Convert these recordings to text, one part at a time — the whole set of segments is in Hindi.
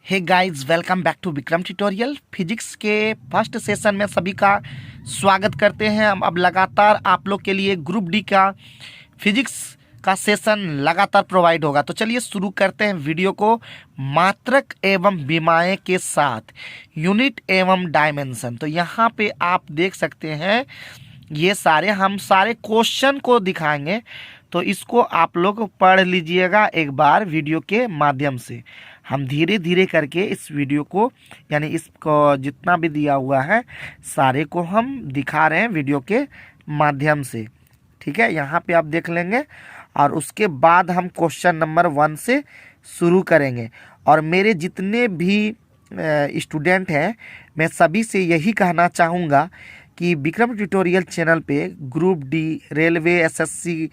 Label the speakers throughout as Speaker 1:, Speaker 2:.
Speaker 1: Hey guys, welcome back to Vikram tutorial. Physics के फर्स्ट सेशन में सभी का स्वागत करते हैं। हम अब लगातार आप लोग के लिए ग्रुप डी का फिजिक्स का सेशन लगातार प्रोवाइड होगा। तो चलिए शुरू करते हैं वीडियो को। मात्रक एवं विमाएँ के साथ यूनिट एवं डायमेंशन। तो यहाँ पे आप देख सकते हैं ये हम सारे क्वेश्चन को दिखाएंगे, तो इसको आप लोग पढ़ लीजिएगा एक बार वीडियो के माध्यम से। हम धीरे धीरे करके इस वीडियो को यानी इसको जितना भी दिया हुआ है सारे को हम दिखा रहे हैं वीडियो के माध्यम से। ठीक है, यहाँ पे आप देख लेंगे और उसके बाद हम क्वेश्चन नंबर 1 से शुरू करेंगे। और मेरे जितने भी स्टूडेंट हैं, मैं सभी से यही कहना चाहूँगा कि विक्रम ट्यूटोरियल चैनल पे ग्रुप डी, रेलवे, एसएससी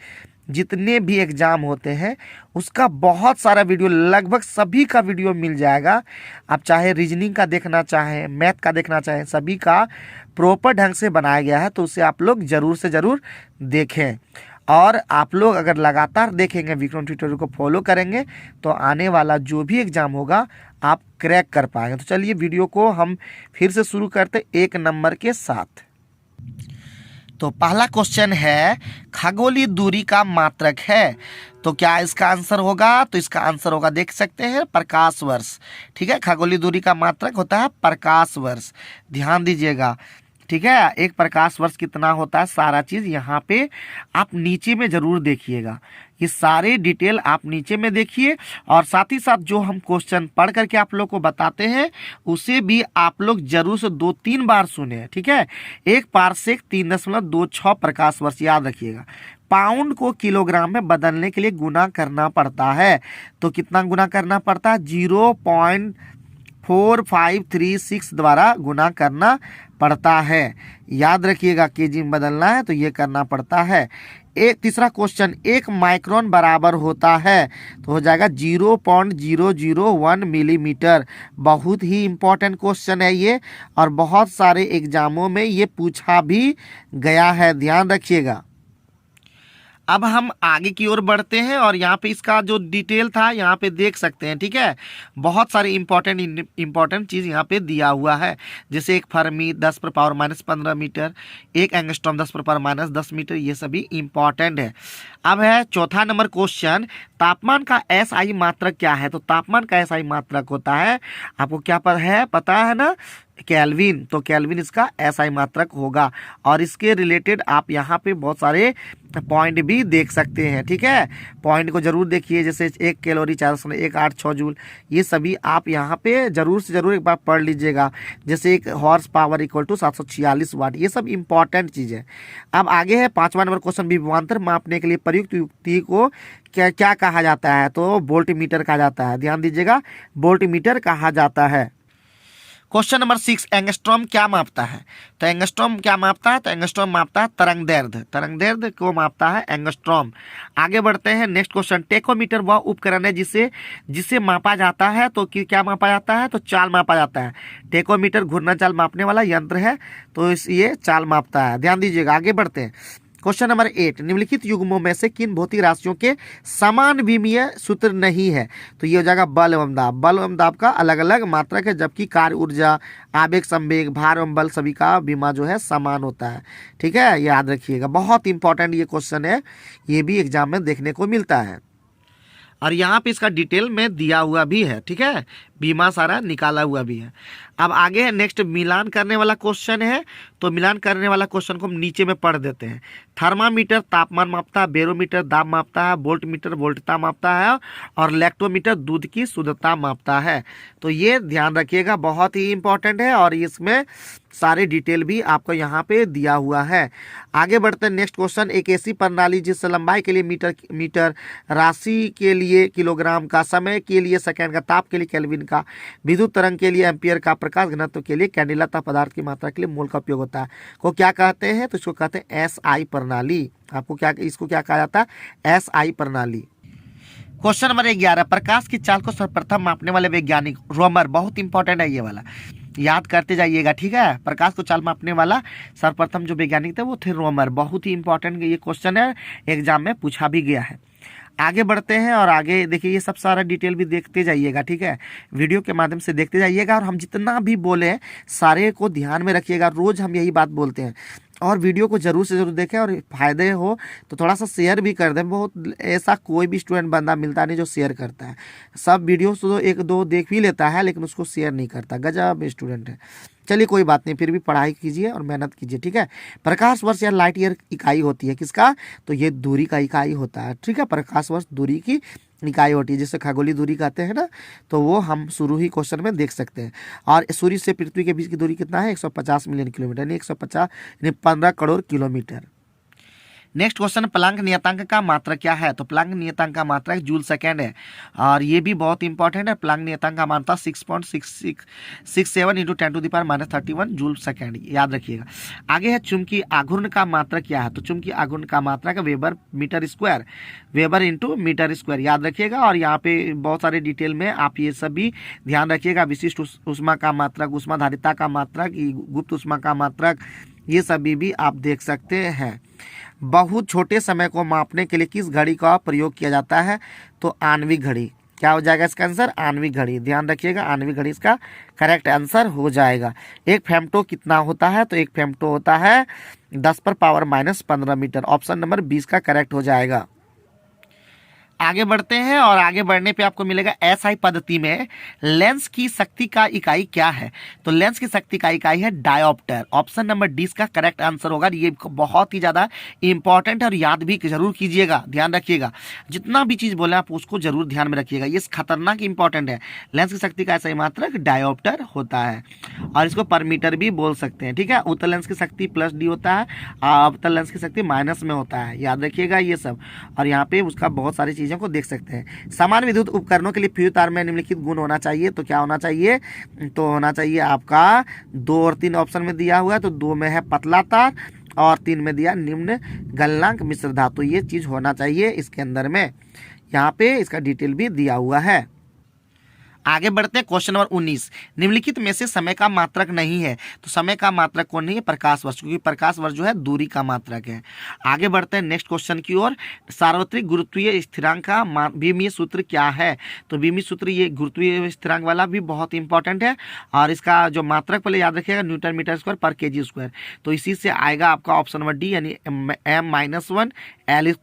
Speaker 1: जितने भी एग्ज़ाम होते हैं उसका बहुत सारा वीडियो, लगभग सभी का वीडियो मिल जाएगा। आप चाहे रीजनिंग का देखना चाहें, मैथ का देखना चाहें, सभी का प्रॉपर ढंग से बनाया गया है। तो उसे आप लोग ज़रूर से ज़रूर देखें। और आप लोग अगर लगातार देखेंगे, विक्रम ट्यूटोरियल को फॉलो करेंगे, तो आने वाला जो भी एग्ज़ाम होगा आप क्रैक कर पाएंगे। तो चलिए वीडियो को हम फिर से शुरू करते 1 नंबर के साथ। तो पहला क्वेश्चन है, खगोलीय दूरी का मात्रक है। तो क्या इसका आंसर होगा? तो इसका आंसर होगा, देख सकते हैं, प्रकाश वर्ष। ठीक है, खगोलीय दूरी का मात्रक होता है प्रकाश वर्ष। ध्यान दीजिएगा। ठीक है, एक प्रकाश वर्ष कितना होता है, सारा चीज़ यहाँ पे आप नीचे में ज़रूर देखिएगा। ये सारे डिटेल आप नीचे में देखिए और साथ ही साथ जो हम क्वेश्चन पढ़ करके आप लोग को बताते हैं उसे भी आप लोग जरूर से 2-3 बार सुने। ठीक है, एक पारसेक 3.26 प्रकाश वर्ष, याद रखिएगा। पाउंड को किलोग्राम में बदलने के लिए गुना करना पड़ता है। तो कितना गुना करना पड़ता है? 0.4536 द्वारा गुना करना पड़ता है। याद रखिएगा, केजी में बदलना है तो ये करना पड़ता है। एक तीसरा क्वेश्चन, 1 माइक्रोन बराबर होता है। तो हो जाएगा 0.001 मिलीमीटर। बहुत ही इंपॉर्टेंट क्वेश्चन है ये और बहुत सारे एग्जामों में ये पूछा भी गया है, ध्यान रखिएगा। अब हम आगे की ओर बढ़ते हैं और यहाँ पे इसका जो डिटेल था यहाँ पे देख सकते हैं। ठीक है, बहुत सारे इंपॉर्टेंट चीज़ यहाँ पे दिया हुआ है, जैसे एक फर्मी 10⁻⁻15 मीटर, एक एंगस्ट्रॉम 10⁻⁻10 मीटर, ये सभी इंपॉर्टेंट है। अब है चौथा नंबर क्वेश्चन, तापमान का एसआई मात्रक क्या है? तो तापमान का एसआई मात्रक होता है, आपको क्या पता है ना, केल्विन। तो केल्विन इसका एसआई मात्रक होगा और इसके रिलेटेड आप यहाँ पे बहुत सारे पॉइंट भी देख सकते हैं। ठीक है, पॉइंट को जरूर देखिए, जैसे 1 कैलोरी 40186 जूल, ये सभी आप यहाँ पे जरूर से जरूर एक बार पढ़ लीजिएगा। जैसे एक हॉर्स पावर इक्वल टू 746 वाट, ये सब इंपॉर्टेंट चीज़ है। अब आगे है 5वां नंबर क्वेश्चन, विभवांतर मापने के लिए प्रयुक्त युक्ति को क्या कहा जाता है? तो वोल्ट मीटर कहा जाता है। ध्यान दीजिएगा, वोल्ट मीटर कहा जाता है। क्वेश्चन नंबर 6, एंगस्ट्रॉम क्या मापता है? तो एंगस्ट्रॉम क्या मापता है? तो एंगस्ट्रॉम मापता है तरंग दैर्ध्य को मापता है एंगस्ट्रॉम। आगे बढ़ते हैं, नेक्स्ट क्वेश्चन, टेकोमीटर वह उपकरण है जिसे मापा जाता है। तो क्या मापा जाता है? तो चाल मापा जाता है। टेकोमीटर घूर्णन चाल मापने वाला यंत्र है, तो ये चाल मापता है। ध्यान दीजिएगा। आगे बढ़ते हैं, क्वेश्चन नंबर 8, निम्नलिखित युग्मों में से किन भौतिक राशियों के समान विमीय सूत्र नहीं है? तो ये हो जाएगा बल एवं दाब। बल एवं दाब का अलग अलग मात्रक है, जबकि कार्य ऊर्जा, आवेग संवेग, भार एवं बल सभी का विमा जो है समान होता है। ठीक है, याद रखिएगा, बहुत इंपॉर्टेंट ये क्वेश्चन है, ये भी एग्जाम में देखने को मिलता है और यहाँ पे इसका डिटेल में दिया हुआ भी है। ठीक है, बीमा सारा निकाला हुआ भी है। अब आगे है नेक्स्ट, मिलान करने वाला क्वेश्चन है। तो मिलान करने वाला क्वेश्चन को हम नीचे में पढ़ देते हैं। थर्मामीटर तापमान मापता है, बैरोमीटर दाब मापता है, वोल्टमीटर वोल्टता मापता है और लैक्टोमीटर दूध की शुद्धता मापता है। तो ये ध्यान रखिएगा, बहुत ही इंपॉर्टेंट है और इसमें सारे डिटेल भी आपको यहाँ पे दिया हुआ है। आगे बढ़ते हैं, नेक्स्ट क्वेश्चन, एक ऐसी प्रणाली जिस लंबाई के लिए मीटर, राशि के लिए किलोग्राम का, समय के लिए सेकेंड का, ताप के लिए केल्विन का, विद्युत तरंग के लिए एम्पियर का, प्रकाश घनत्व के लिए कैंडिला तथा पदार्थ की मात्रा के लिए मोल का उपयोग होता है, को क्या कहते हैं? तो इसको कहते हैं एसआई प्रणाली। इसको क्या कहा जाता है? एसआई प्रणाली। क्वेश्चन नंबर 11, प्रकाश की चाल को सर्वप्रथम मापने वाले वैज्ञानिक रोमर। बहुत इंपॉर्टेंट है ये वाला, याद करते जाइएगा। ठीक है, प्रकाश को चाल मापने वाला सर्वप्रथम जो वैज्ञानिक थे वो थे रोमर। बहुत ही इंपॉर्टेंट ये क्वेश्चन है, एग्जाम में पूछा भी गया है। आगे बढ़ते हैं और आगे देखिए ये सब सारा डिटेल भी देखते जाइएगा, ठीक है, वीडियो के माध्यम से देखते जाइएगा। और हम जितना भी बोले सारे को ध्यान में रखिएगा, रोज़ हम यही बात बोलते हैं। और वीडियो को ज़रूर से ज़रूर देखें और फ़ायदे हो तो थोड़ा सा शेयर भी कर दें। बहुत ऐसा कोई भी स्टूडेंट बंदा मिलता नहीं जो शेयर करता है। सब वीडियो तो एक दो देख भी लेता है लेकिन उसको शेयर नहीं करता, गजब स्टूडेंट है। चलिए कोई बात नहीं, फिर भी पढ़ाई कीजिए और मेहनत कीजिए, ठीक है। प्रकाश वर्ष या लाइट ईयर इकाई होती है किसका, तो ये दूरी का इकाई होता है, ठीक है। प्रकाश वर्ष दूरी की इकाई होती है, जिसे खगोलीय दूरी कहते हैं ना, तो वो हम शुरू ही क्वेश्चन में देख सकते हैं। और सूर्य से पृथ्वी के बीच की दूरी कितना है, 150 मिलियन किलोमीटर, यानी 150 यानी 15 crore kilometre. Next question, Planck नियतांक का मात्रक क्या है, तो प्लांक नियतांक का मात्रक जूल सेकेंड है। और ये भी बहुत इंपॉर्टेंट है। प्लांक नियतांक का मात्रक 6.667 इंटू 10⁻31 जूल सेकेंड, याद रखिएगा। आगे है चुंबकीय आघूर्ण का मात्रक क्या है, तो चुंबकीय आघूर्ण का मात्रक weber metre square, weber into metre square, याद रखिएगा। और यहाँ पे बहुत सारे डिटेल में आप ये सभी ध्यान रखिएगा। विशिष्ट उष्मा का मात्रक, उष्माधारिता का मात्रक, गुप्त उष्मा का मात्रक, ये सभी भी आप देख सकते हैं। बहुत छोटे समय को मापने के लिए किस घड़ी का प्रयोग किया जाता है, तो आणविक घड़ी। क्या हो जाएगा इसका आंसर, आणविक घड़ी, ध्यान रखिएगा, आणविक घड़ी इसका करेक्ट आंसर हो जाएगा। एक फेम्टो कितना होता है, तो एक फेम्टो होता है 10⁻⁻15 मीटर, ऑप्शन नंबर 20 का करेक्ट हो जाएगा। आगे बढ़ते हैं और आगे बढ़ने पे आपको मिलेगा एसआई पद्धति में लेंस की शक्ति का इकाई क्या है, तो लेंस की शक्ति का इकाई है डायोप्टर, ऑप्शन नंबर 20 का करेक्ट आंसर होगा। ये बहुत ही ज़्यादा इंपॉर्टेंट है और याद भी जरूर कीजिएगा, ध्यान रखिएगा, जितना भी चीज़ बोले आप उसको जरूर ध्यान में रखिएगा, ये खतरनाक इंपॉर्टेंट है। लेंस की शक्ति का एसआई मात्रक डायोप्टर होता है और इसको पर मीटर भी बोल सकते हैं, ठीक है। उत्तल लेंस की शक्ति प्लस डी होता है, अवतल लेंस की शक्ति माइनस में होता है, याद रखिएगा ये सब। और यहाँ पे उसका बहुत सारी चीज़ों को देख सकते हैं। समान विद्युत उपकरणों के लिए फ्यूज तार में निम्नलिखित गुण होना चाहिए, तो क्या होना चाहिए, तो होना चाहिए आपका 2 और 3 ऑप्शन में दिया हुआ है, तो 2 में है पतला तार और 3 में दिया निम्न गलनांक मिश्र धातु, ये चीज होना चाहिए इसके अंदर में। यहाँ पे इसका डिटेल भी दिया हुआ है। आगे बढ़ते हैं क्वेश्चन नंबर 19, निम्नलिखित में से समय का मात्रक नहीं है, तो समय का मात्रक कौन नहीं है, प्रकाश वर्ष, क्योंकि प्रकाश वर्ष जो है दूरी का मात्रक है। आगे बढ़ते हैं नेक्स्ट क्वेश्चन की ओर, सार्वत्रिक गुरुत्वीय स्थिरांक का बीमीय सूत्र क्या है, तो बीमीय सूत्र ये गुरुत्वीय स्थिरांक वाला भी बहुत इंपॉर्टेंट है और इसका जो मात्रक पहले याद रखिएगा न्यूटन मीटर स्क्वायर पर केजी स्क्वायर, तो इसी से आएगा आपका ऑप्शन नंबर डी, यानी m-1 L³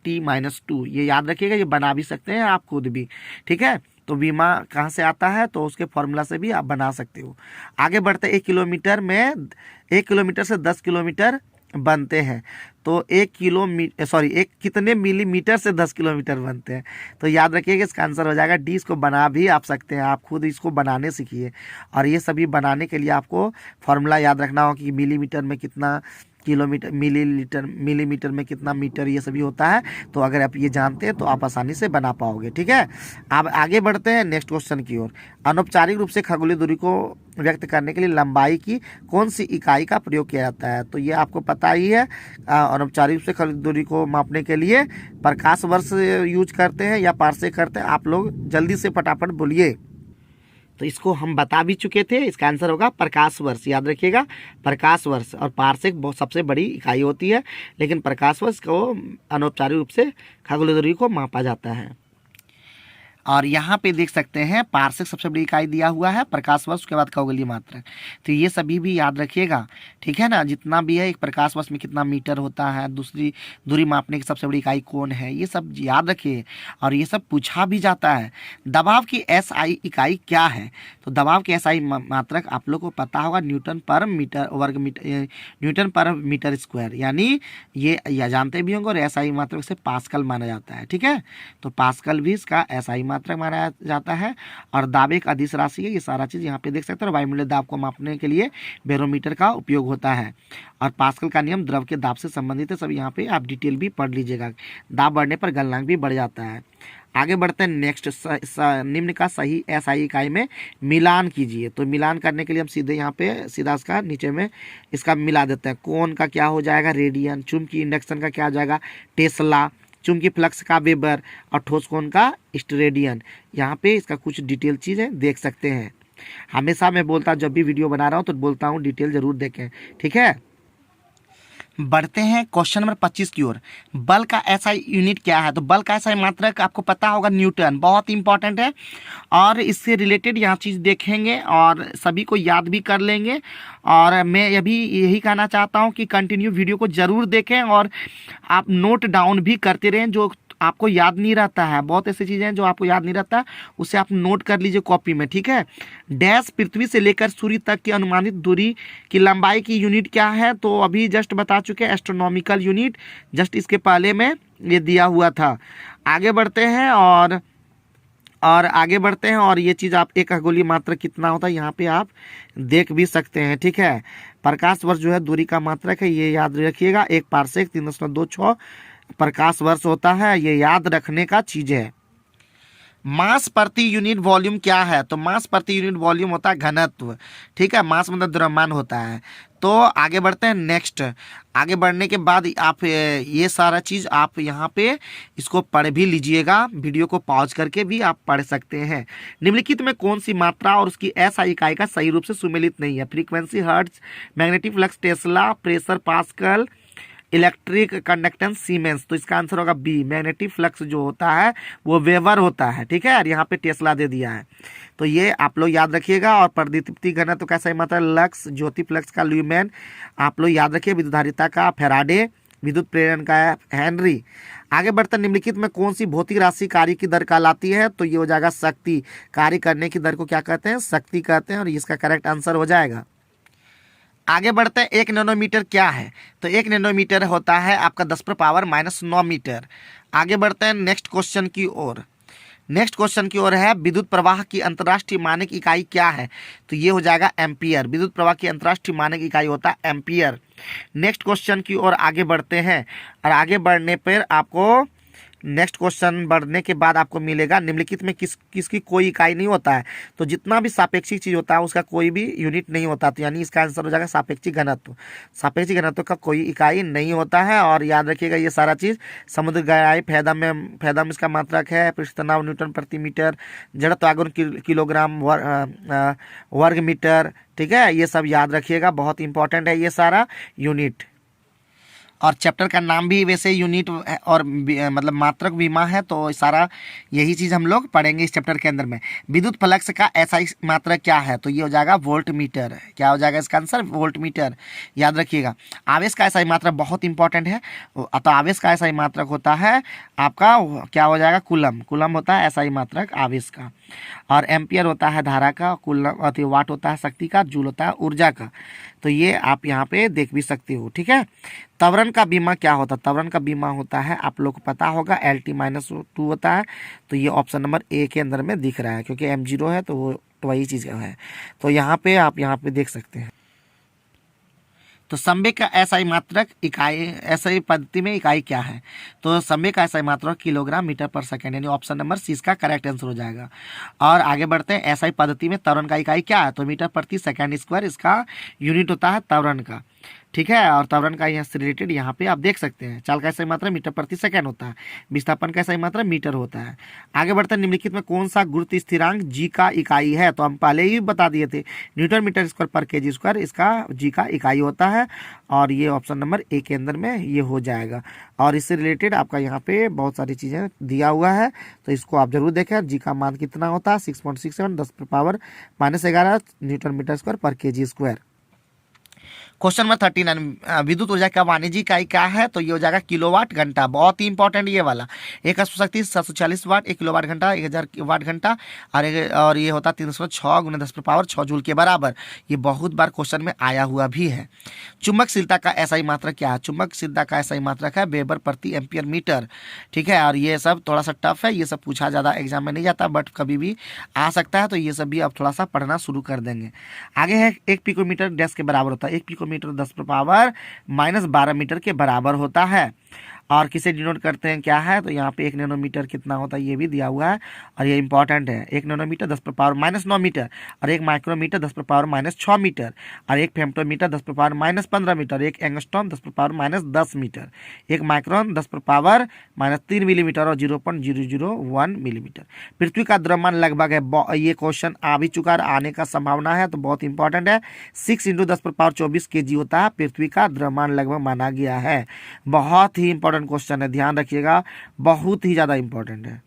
Speaker 1: T-2, ये याद रखिएगा, ये बना भी सकते हैं आप खुद भी, ठीक है। तो बीमा कहाँ से आता है, तो उसके फॉर्मूला से भी आप बना सकते हो। आगे बढ़ते 1 किलोमीटर में 1 किलोमीटर से 10 किलोमीटर बनते हैं, तो 1 कितने मिलीमीटर से 10 किलोमीटर बनते हैं, तो याद रखिएगा इसका आंसर हो जाएगा डी। इसको बना भी आप सकते हैं, आप खुद इसको बनाने सीखिए। और ये सभी बनाने के लिए आपको फॉर्मूला याद रखना हो कि मिलीमीटर में कितना किलोमीटर, मिलीमीटर में कितना मीटर, ये सभी होता है। तो अगर आप ये जानते हैं तो आप आसानी से बना पाओगे, ठीक है। अब आगे बढ़ते हैं नेक्स्ट क्वेश्चन की ओर। अनौपचारिक रूप से खगोलीय दूरी को व्यक्त करने के लिए लंबाई की कौन सी इकाई का प्रयोग किया जाता है, तो ये आपको पता ही है। अनौपचारिक रूप से खगोलीय दूरी को मापने के लिए प्रकाश वर्ष यूज करते हैं या पारसेक करते हैं, आप लोग जल्दी से फटाफट बोलिए। तो इसको हम बता भी चुके थे, इसका आंसर होगा प्रकाश वर्ष, याद रखिएगा प्रकाश वर्ष। और पारसेक बहुत सबसे बड़ी इकाई होती है, लेकिन प्रकाश वर्ष को अनौपचारिक रूप से खगोलीय दूरी को मापा जाता है। और यहाँ पे देख सकते हैं पारसेक सबसे बड़ी इकाई दिया हुआ है, प्रकाश वर्ष के बाद खगोलीय मात्रक, तो ये सभी भी याद रखिएगा, ठीक है ना। जितना भी है एक प्रकाश वर्ष में कितना मीटर होता है, दूसरी दूरी मापने की सबसे बड़ी इकाई कौन है, ये सब याद रखिए। और ये सब पूछा भी जाता है। दबाव की एसआई इकाई क्या है, तो दबाव की एसआई मात्रक आप लोग को पता होगा न्यूटन पर मीटर वर्ग मीटर, न्यूटन पर मीटर स्क्वायर, यानी ये जानते भी होंगे। और एसआई मात्रक से पास्कल माना जाता है, ठीक है। तो पास्कल भी इसका एसआई मात्रक माना जाता है। और दाब एक अदिश राशि है, ये सारा चीज यहाँ पे देख सकते हैं। और वायुमंडलीय दाब को मापने के लिए बैरोमीटर का उपयोग होता है। और पास्कल का नियम द्रव के दाब से संबंधित है, सब यहाँ पे आप डिटेल भी पढ़ लीजिएगा। दाब बढ़ने पर गलनांक भी बढ़ जाता है। आगे बढ़ते हैं नेक्स्ट, निम्न का सही एसआई इकाई में मिलान कीजिए, तो मिलान करने के लिए हम सीधे यहाँ पे सीधा इसका नीचे में इसका मिला देते हैं। कोण का क्या हो जाएगा, रेडियन। चुंबकीय इंडक्शन का क्या हो जाएगा, टेस्ला। चुंबकीय फ्लक्स का वेबर। और ठोस कोण का स्टेरेडियन। यहाँ पे इसका कुछ डिटेल चीज़ें देख सकते हैं। हमेशा मैं बोलता जब भी वीडियो बना रहा हूँ तो बोलता हूँ डिटेल जरूर देखें, ठीक है। बढ़ते हैं क्वेश्चन नंबर 25 की ओर। बल का एसआई यूनिट क्या है? तो बल का एसआई मात्रक आपको पता होगा न्यूटन, बहुत इंपॉर्टेंट है और इससे रिलेटेड यहाँ चीज़ देखेंगे और सभी को याद भी कर लेंगे। और मैं अभी यही कहना चाहता हूँ कि कंटिन्यू वीडियो को ज़रूर देखें और आप नोट डाउन भी करते रहें। जो आपको याद नहीं रहता है, बहुत ऐसी चीज़ें हैं जो आपको याद नहीं रहता, उसे आप नोट कर लीजिए कॉपी में, ठीक है। डैश पृथ्वी से लेकर सूर्य तक की अनुमानित दूरी की लंबाई की यूनिट क्या है? तो अभी जस्ट बता चुके हैं, एस्ट्रोनॉमिकल यूनिट, जस्ट इसके पहले में ये दिया हुआ था। आगे बढ़ते हैं और आगे बढ़ते हैं और ये चीज़ आप एक खगोलीय मात्रक कितना होता है यहाँ पे आप देख भी सकते हैं, ठीक है। प्रकाश वर्ष जो है दूरी का मात्रक है, ये याद रखिएगा। 1 पारसेक 3.26 प्रकाश वर्ष होता है, ये याद रखने का चीज है। मास प्रति यूनिट वॉल्यूम क्या है? तो मास प्रति यूनिट वॉल्यूम होता है घनत्व, ठीक है। मास मतलब द्रव्यमान होता है। तो आगे बढ़ते हैं नेक्स्ट। आगे बढ़ने के बाद आप ये सारा चीज़ आप यहाँ पे इसको पढ़ भी लीजिएगा, वीडियो को पॉज करके भी आप पढ़ सकते हैं। निम्नलिखित में कौन सी मात्रा और उसकी एसआई इकाई का सही रूप से सुमेलित नहीं है? Frequency hertz, magnetic flux Tesla, pressure pascal, electric conductance siemens. तो इसका आंसर होगा बी, मैग्नेटिक फ्लक्स जो होता है वो वेबर होता है, ठीक है। और यहाँ पे टेस्ला दे दिया है, तो ये आप लोग याद रखिएगा। और प्रदीप्ति घनत्व तो कैसा मात्रा? लक्स, ज्योति फ्लक्स का ल्यूमेन, आप लोग याद रखिए। विद्युतधारिता का फैराडे, विद्युत प्रेरण का हेनरी। आगे बढ़ते निम्नलिखित में कौन सी भौतिक राशि कार्य की दर कहलाती है? तो ये हो जाएगा शक्ति। कार्य करने की दर को क्या कहते हैं? शक्ति कहते हैं, और इसका करेक्ट आंसर हो जाएगा। आगे बढ़ते हैं, 1 नैनोमीटर क्या है? तो 1 नैनोमीटर होता है आपका 10⁻⁹ मीटर। आगे बढ़ते हैं नेक्स्ट क्वेश्चन की ओर। नेक्स्ट क्वेश्चन की ओर है, विद्युत प्रवाह की अंतर्राष्ट्रीय मानक इकाई क्या है? तो ये हो जाएगा एम्पियर। विद्युत प्रवाह की अंतर्राष्ट्रीय मानक इकाई होता है एम्पियर। नेक्स्ट क्वेश्चन की ओर आगे बढ़ते हैं और आगे बढ़ने पर आपको नेक्स्ट क्वेश्चन बढ़ने के बाद आपको मिलेगा, निम्नलिखित में किसकी कोई इकाई नहीं होता है? तो जितना भी सापेक्षिक चीज होता है उसका कोई भी यूनिट नहीं होता। तो यानी इसका आंसर हो जाएगा सापेक्षिक घनत्व। सापेक्षिक घनत्व का कोई इकाई नहीं होता है। और याद रखिएगा ये सारा चीज, समुद्र गहराई फैदम इसका मात्रक है, पृष्ठ तनाव न्यूटन प्रति मीटर, जड़त्व आघूर्ण किलोग्राम वर्ग मीटर, ठीक है। ये सब याद रखिएगा, बहुत इंपॉर्टेंट है ये सारा यूनिट। और चैप्टर का नाम भी वैसे यूनिट और मतलब मात्रक बीमा है, तो सारा यही चीज़ हम लोग पढ़ेंगे इस चैप्टर के अंदर में। विद्युत फ्लक्स का एसआई मात्रक क्या है? तो ये हो जाएगा वोल्ट मीटर। क्या हो जाएगा इसका आंसर? वोल्ट मीटर, याद रखिएगा। आवेश का एसआई मात्रक बहुत इंपॉर्टेंट है, तो आवेश का एसआई मात्रक होता है आपका क्या हो जाएगा? कूलम। कूलम होता है एसआई मात्रक आवेश का। और एम्पियर होता है धारा का, कूलम वाट होता है शक्ति का, जूल होता है ऊर्जा का। तो ये आप यहाँ पे देख भी सकते हो, ठीक है। त्वरण का बीमा क्या होता है? त्वरण का बीमा होता है, आप लोग को पता होगा, LT-2 होता है। तो ये ऑप्शन नंबर ए के अंदर में दिख रहा है, क्योंकि M0 है तो वो वही चीज़ है। तो यहाँ पे आप यहाँ पे देख सकते हैं। तो संवेग का एसआई मात्रक इकाई, एसआई पद्धति में इकाई क्या है? तो संवेग का एसआई मात्रक किलोग्राम मीटर पर सेकेंड, यानी ऑप्शन नंबर सी इसका करेक्ट आंसर हो जाएगा। और आगे बढ़ते हैं, एसआई पद्धति में त्वरण का इकाई क्या है? तो मीटर प्रति सेकेंड स्क्वायर इसका यूनिट होता है त्वरण का, ठीक है। और त्वरण का यहाँ से रिलेटेड यहाँ पे आप देख सकते हैं। चाल का सही मात्रा मीटर प्रति सेकंड होता है, विस्थापन का सही मात्रा मीटर होता है। आगे बढ़ते हैं, निम्नलिखित में कौन सा गुरुत्व स्थिरांक जी का इकाई है? तो हम पहले ही बता दिए थे, न्यूटन मीटर स्क्वायर पर केजी स्क्वायर इसका जी का इकाई होता है। और ये ऑप्शन नंबर ए के अंदर में ये हो जाएगा। और इससे रिलेटेड आपका यहाँ पे बहुत सारी चीज़ें दिया हुआ है, तो इसको आप जरूर देखें। जी का मान कितना होता है? 6.67 10⁻⁻11 न्यूटन मीटर स्क्वायर पर केजी स्क्वायर। क्वेश्चन नंबर 39, विद्युत ऊर्जा का वाणिज्यिक इकाई क्या है? तो ये हो जाएगा किलोवाट घंटा। बहुत ही इंपॉर्टेंट ये वाला। एक अश्वशक्ति 740 वाट, 1 किलोवाट घंटा 1000 वाट घंटा, और ये होता 306 × 10⁻6 जूल के बराबर। ये बहुत बार क्वेश्चन में आया हुआ भी है। चुंबकशीलता का एसआई मात्रक क्या है? चुंबकशीलता का एसआई मात्रक है वेबर प्रति एम्पियर मीटर, ठीक है। और ये सब थोड़ा सा टफ है, ये सब पूछा ज़्यादा एग्जाम में नहीं जाता, बट कभी भी आ सकता है, तो ये सब भी अब थोड़ा सा पढ़ना शुरू कर देंगे। आगे है, 1 पिकोमीटर डैश के बराबर होता है? 1 पिकोमीटर 10⁻⁻12 मीटर के बराबर होता है। और किसे डिनोट करते हैं क्या है, तो यहाँ पे 1 नैनोमीटर कितना होता है ये भी दिया हुआ है और ये इंपॉर्टेंट है। 1 नैनोमीटर 10⁻⁻9 मीटर, और 1 माइक्रोमीटर 10⁻�6 मीटर, और 1 femtometre 10⁻⁻15 metre, 1 angstrom 10⁻⁻10 metre, 1 micron 10⁻³ millimetre और 0.001 मिलीमीटर। पृथ्वी का द्रव्यमान लगभग है, ये क्वेश्चन आ भी चुका है, आने का संभावना है, तो बहुत इंपॉर्टेंट है। 6 × 10⁻24 kg होता है पृथ्वी का द्रव्यमान लगभग माना गया है। बहुत ही इंपॉर्टेंट क्वेश्चन है, ध्यान रखिएगा, बहुत ही ज़्यादा इंपॉर्टेंट है।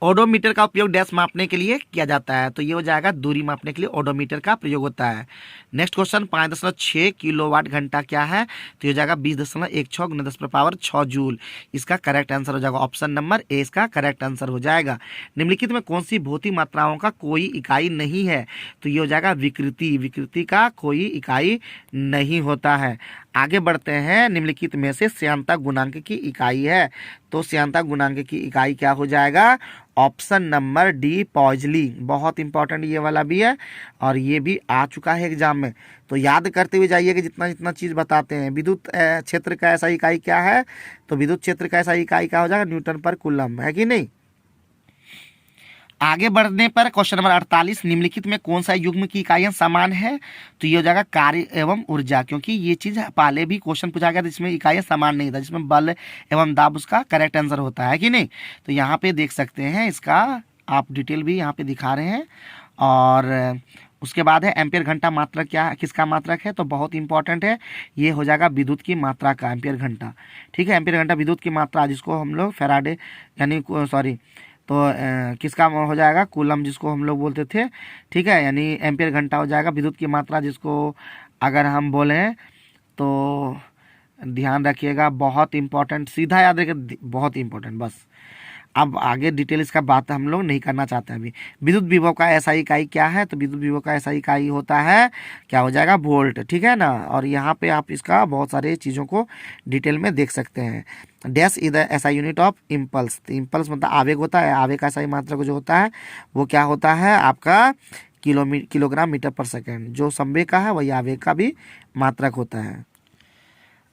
Speaker 1: ओडोमीटर का उपयोग डैश मापने के लिए किया जाता है, तो ये हो जाएगा दूरी मापने के लिए ओडोमीटर का प्रयोग होता है। नेक्स्ट क्वेश्चन 5.6 किलोवाट घंटा क्या है, तो ये हो जाएगा 20.16 × 10⁻6 जूल। इसका करेक्ट आंसर हो जाएगा ऑप्शन नंबर ए, इसका करेक्ट आंसर हो जाएगा। निम्नलिखित में कौन सी भौतिक मात्राओं का कोई इकाई नहीं है, तो ये हो जाएगा विकृति। विकृति का कोई इकाई नहीं होता है। आगे बढ़ते हैं, निम्नलिखित में से श्यानता गुणांक की इकाई है, तो श्यानता गुणांक की इकाई क्या हो जाएगा, ऑप्शन नंबर डी पॉइजली। बहुत इंपॉर्टेंट ये वाला भी है और ये भी आ चुका है एग्जाम में, तो याद करते हुए जाइए कि जितना जितना चीज़ बताते हैं। विद्युत क्षेत्र का ऐसा इकाई क्या है, तो विद्युत क्षेत्र का ऐसा इकाई क्या हो जाएगा, न्यूटन पर कूलम, है कि नहीं। आगे बढ़ने पर क्वेश्चन नंबर 48, निम्नलिखित में कौन सा युग्म की इकाइयां समान है, तो ये हो जाएगा कार्य एवं ऊर्जा, क्योंकि ये चीज पहले भी क्वेश्चन पूछा गया था जिसमें इकाइयां समान नहीं था, जिसमें बल एवं दाब उसका करेक्ट आंसर होता है कि नहीं। तो यहाँ पे देख सकते हैं, इसका आप डिटेल भी यहाँ पे दिखा रहे हैं। और उसके बाद है एम्पियर घंटा मात्रक, क्या किसका मात्रक है, तो बहुत इंपॉर्टेंट है, ये हो जाएगा विद्युत की मात्रा का एम्पियर घंटा। ठीक है, एम्पियर घंटा विद्युत की मात्रा, जिसको हम लोग फैराडे यानी सॉरी तो किसका हो जाएगा, कूलम जिसको हम लोग बोलते थे। ठीक है, यानी एम्पियर घंटा हो जाएगा विद्युत की मात्रा, जिसको अगर हम बोलें तो ध्यान रखिएगा, बहुत इंपॉर्टेंट, सीधा याद रखिए, बहुत इंपॉर्टेंट। बस अब आगे डिटेल इसका बात हम लोग नहीं करना चाहते हैं अभी। विद्युत विभव का ऐसा इकाई क्या है, तो विद्युत विभव का ऐसा इकाई होता है, क्या हो जाएगा, वोल्ट। ठीक है ना, और यहाँ पे आप इसका बहुत सारे चीज़ों को डिटेल में देख सकते हैं। डैश इज ऐसा यूनिट ऑफ इम्पल्स, इम्पल्स मतलब आवेग होता है, आवेग का ऐसा ही मात्रक जो होता है वो क्या होता है आपका किलोग्राम मीटर पर सेकेंड। जो संवेग का है वही आवेग का भी मात्रक होता है।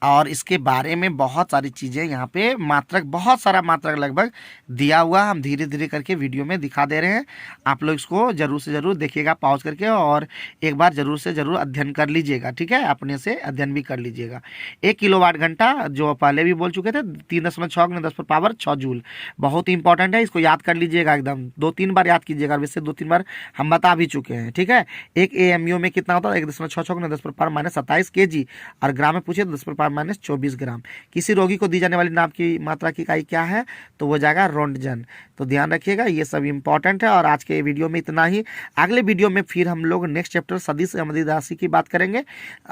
Speaker 1: और इसके बारे में बहुत सारी चीज़ें यहाँ पे मात्रक, बहुत सारा मात्रक लगभग दिया हुआ, हम धीरे धीरे करके वीडियो में दिखा दे रहे हैं। आप लोग इसको ज़रूर से ज़रूर देखिएगा पॉज करके, और एक बार ज़रूर से ज़रूर अध्ययन कर लीजिएगा। ठीक है, अपने से अध्ययन भी कर लीजिएगा। 1 किलोवाट घंटा जो पहले भी बोल चुके थे, 3.6 × 10⁻6 जूल, बहुत इंपॉर्टेंट है, इसको याद कर लीजिएगा एकदम, 2-3 बार याद कीजिएगा, वैसे 2-3 बार हम बता भी चुके हैं। ठीक है, एक AMU में कितना होता है, 1.66 × 10⁻⁻27 kg, और ग्राम में पूछे तो 10⁻⁻24 ग्राम। किसी रोगी को दी जाने वाली नाप की मात्रा की इकाई क्या है, तो वो जाएगा रोंटजन। तो ध्यान रखिएगा, ये सब इंपॉर्टेंट है। और आज के वीडियो में इतना ही, अगले वीडियो में फिर हम लोग नेक्स्ट चैप्टर सदिश अवमंदित राशि की बात करेंगे।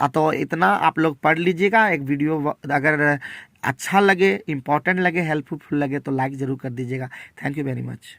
Speaker 1: तो इतना आप लोग पढ़ लीजिएगा। एक वीडियो अगर अच्छा लगे, इंपॉर्टेंट लगे, हेल्पफुल लगे तो लाइक ज़रूर कर दीजिएगा। Thank you very much.